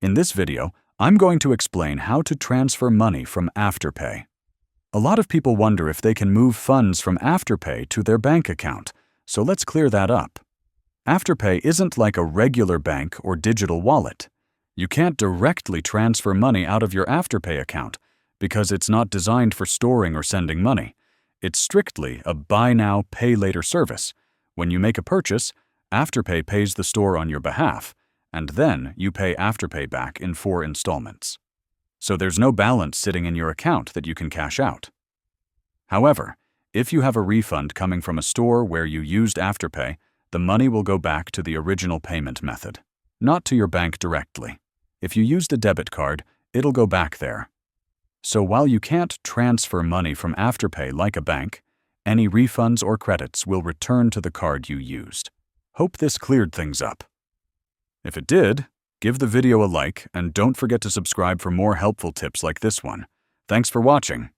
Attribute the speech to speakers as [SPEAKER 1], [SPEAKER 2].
[SPEAKER 1] In this video, I'm going to explain how to transfer money from Afterpay. A lot of people wonder if they can move funds from Afterpay to their bank account, so let's clear that up. Afterpay isn't like a regular bank or digital wallet. You can't directly transfer money out of your Afterpay account because it's not designed for storing or sending money. It's strictly a buy now, pay later service. When you make a purchase, Afterpay pays the store on your behalf, and then you pay Afterpay back in 4 installments. So there's no balance sitting in your account that you can cash out. However, if you have a refund coming from a store where you used Afterpay, the money will go back to the original payment method, not to your bank directly. If you used a debit card, it'll go back there. So while you can't transfer money from Afterpay like a bank, any refunds or credits will return to the card you used. Hope this cleared things up. If it did, give the video a like and don't forget to subscribe for more helpful tips like this one. Thanks for watching.